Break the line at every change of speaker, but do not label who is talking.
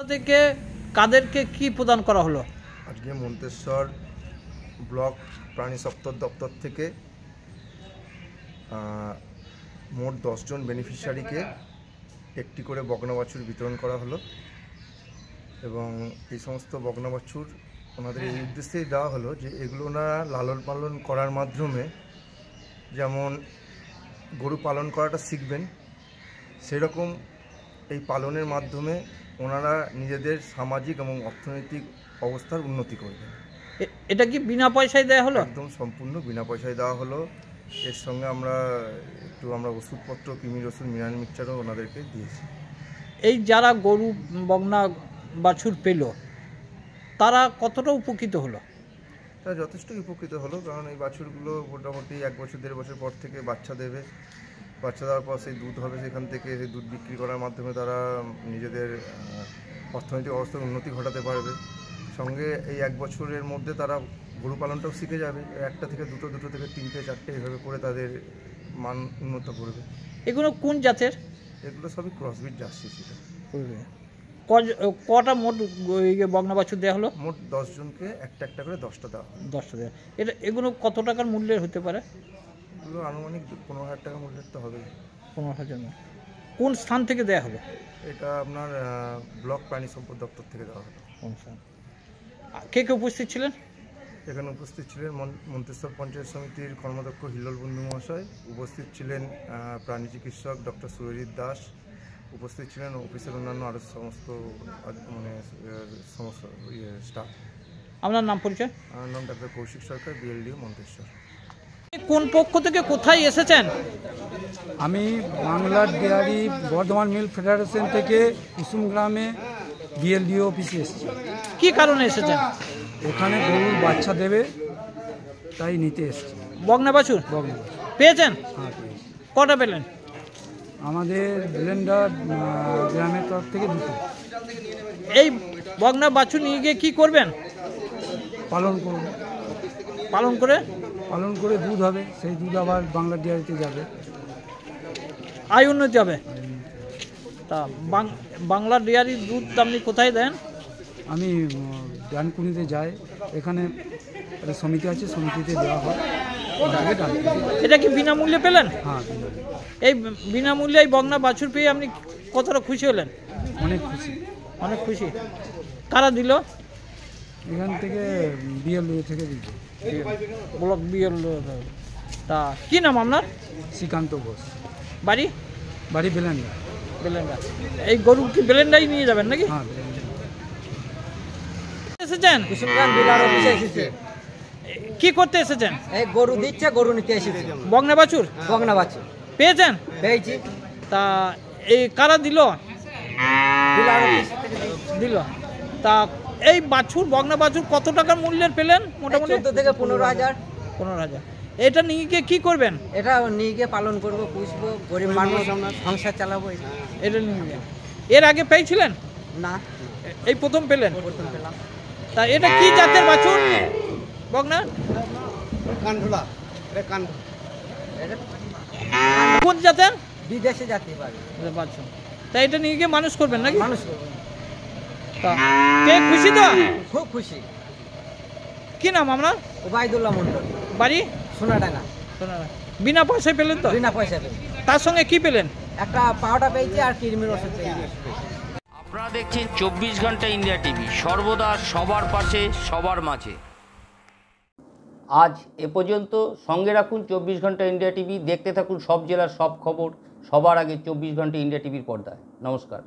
থেকে কাদেরকে কি প্রদান করা হলো?
আজকে মন্তেশ্বর ব্লক প্রাণী সম্পদ দপ্তর থেকে মোট 10 জন বেনিফিশিয়ারিকে একটি করে বকনা বাছুর বিতরণ করা হলো এবং এই সমস্ত বকনা বাছুর ওনাদের এই উদ্দেশ্যেই দেওয়া হলো যে এগুলো ওনারা লালন পালন করার মাধ্যমে যেমন গরু পালন করাটা শিখবেন, সেরকম এই পালনের মাধ্যমে ওনারা নিজেদের সামাজিক এবং অর্থনৈতিক অবস্থার উন্নতি করবেন।
এটা কি বিনা পয়সায় দেওয়া হলো?
একদম সম্পূর্ণ বিনা পয়সায় দেওয়া হলো। এর সঙ্গে আমরা ওষুধপত্র, কৃমির ওষুধ, মিনারেল মিক্সচারও ওনাদেরকে দিয়েছি।
এই যারা গরু বকনা বাছুর পেল তারা কতটা উপকৃত হলো?
তারা যথেষ্টই উপকৃত হলো, কারণ এই বাছুরগুলো মোটামুটি 1 বছর 1.5 বছর পর থেকে বাচ্চা দেবে। বাচ্চা দেওয়ার পর সেই দুধ হবে, সেখান থেকে সেই দুধ বিক্রি করার মাধ্যমে তারা নিজেদের অর্থনৈতিক অবস্থার উন্নতি ঘটাতে পারবে। সঙ্গে এই 1 বছরের মধ্যে তারা গরু পালনটাও শিখে যাবে। একটা থেকে দুটো থেকে তিনটে চারটে এভাবে করে তাদের মান উন্নত করবে।
এগুলো কোন জাতের?
এগুলো সবই ক্রসবিট জার্সি ছিল।
কটা মোট বকনা বাছুর দেওয়া হলো?
মোট 10 জনকে একটা করে 10টা দেওয়া হলো।
10টা দেওয়া। এগুলো কত টাকার মূল্যের হতে পারে?
এগুলো আনুমানিক 15,000 টাকা মূল্যের তো হবে।
15,000। কোন স্থান থেকে দেওয়া হলো?
এটা আপনার ব্লক প্রাণী সম্পদ দপ্তর থেকে দেওয়া হলো।
কে কে উপস্থিত ছিলেন?
এখানে উপস্থিত ছিলেন মন্তেশ্বর পঞ্চায়েত সমিতির কর্মাধ্যক্ষ হিল্লোল বন্ধু মহাশয়, উপস্থিত ছিলেন প্রাণী চিকিৎসক ডক্টর সুরজিৎ দাস, উপস্থিত ছিলেন অফিসের অন্যান্য আরও সমস্ত স্টাফ।
আপনার নাম পরিচয়?
আমার নাম ডাক্তার কৌশিক সরকার, বিএলডিও মন্তেশ্বর।
কোন পক্ষ থেকে কোথায় এসেছেন?
আমি বাংলার ডেয়ারি বর্ধমান মিল ফেডারেশন থেকে কুসুম গ্রামে বিএলডিও অফিসে এসেছি।
কি কারণে এসেছেন?
ওখানে গরুর বাচ্চা দেবে, তাই নিতে এসেছি।
বকনা বাছুর
বকনা
পেয়েছেন?
হ্যাঁ, পেয়েছি।
কটা পেলেন?
আমাদের ব্লেন্ডার গ্রামের তরফ থেকে 2টো।
এই বকনা বাছুর নিয়ে গিয়ে কী করবেন?
পালন করব। পালন করে দুধ হবে, সেই দুধ আবার বাংলা ডেয়ারিতে যাবে,
আয় উন্নতি হবে। তা বাংলা ডেয়ারির দুধ আপনি কোথায় দেন?
আমি ডানকুনিতে যাই, এখানে একটা সমিতি আছে, সমিতিতে দেওয়া হয়।
এটা কি বিনামূল্যে পেলেন?
হ্যাঁ,
এই বিনামূল্যে এই বকনা বাছুর পেয়ে আপনি কতটা খুশি হলেন?
অনেক খুশি।
অনেক খুশি। কারা দিল?
এখান থেকে বিএলডিও থেকে দিল,
ব্লক বিএলডিও। তা কি নাম আপনার?
শ্রীকান্ত ঘোষ।
বাড়ি?
বাড়ি বেলেন্ডা।
বেলেন্ডা। এই গরু কি বেলেন্ডাই নিয়ে যাবেন নাকি?
হ্যাঁ।
এসেছেন?
কুসুমগ্রাম ডিলার অফিসে এসেছে।
কি করতে এসেছেন?
এই গরু দিচ্ছে, গরু নিতে এসেছে।
বকনা বাছুর?
বকনা বাছুর
পেয়েছেন?
পেয়েছি।
তা এই কারা দিল?
ডিলার অফিস থেকে
দিল। তা এই বাছুর বকনা বাছুর কত টাকার মূল্যের পেলেন? মোটামুটি
14 থেকে 15,000।
15,000। এটা নিয়ে গিয়ে কী করবেন?
এটা নিয়ে গিয়ে পালন করবো, পুষবো, গরিব মানুষ সংসার চালাবো।
এটা নিয়ে গিয়ে এর আগে পেয়েছিলেন?
না,
এই প্রথম পেলেন?
প্রথম পেলাম।
তা এটা কি জাতের বাছুর বকনা?
কানঢোলা।
কোন জাতের?
বিদেশে যেতে পারে
বাছুর। তা এটা নিয়ে গিয়ে মানুষ করবেন নাকি?
মানুষ করবো।
তা কে খুশি তো?
খুব খুশি।
কি নাম আপনার?
ওবায়দুল্লাহ মন্ডল।
বাড়ি?
সোনাডাঙ্গা।
বিনা পয়সায় পেলেন তো?
বিনা পয়সা পেয়েছি।
তার সঙ্গে কি পেলেন?
একটা পাউডার পেয়েছি আর কৃমির ওষুধ পেয়েছি।
আপনারা দেখছেন 24 ঘন্টা ইন্ডিয়া টিভি, সর্বদা সবার পাশে, সবার মাঝে। আজ এ পর্যন্ত। সঙ্গে রাখুন 24 ঘন্টা ইন্ডিয়া টিভি। দেখতে থাকুন সব জেলার সব খবর সবার আগে 24 ঘন্টা ইন্ডিয়া টিভির পর্দায়। নমস্কার।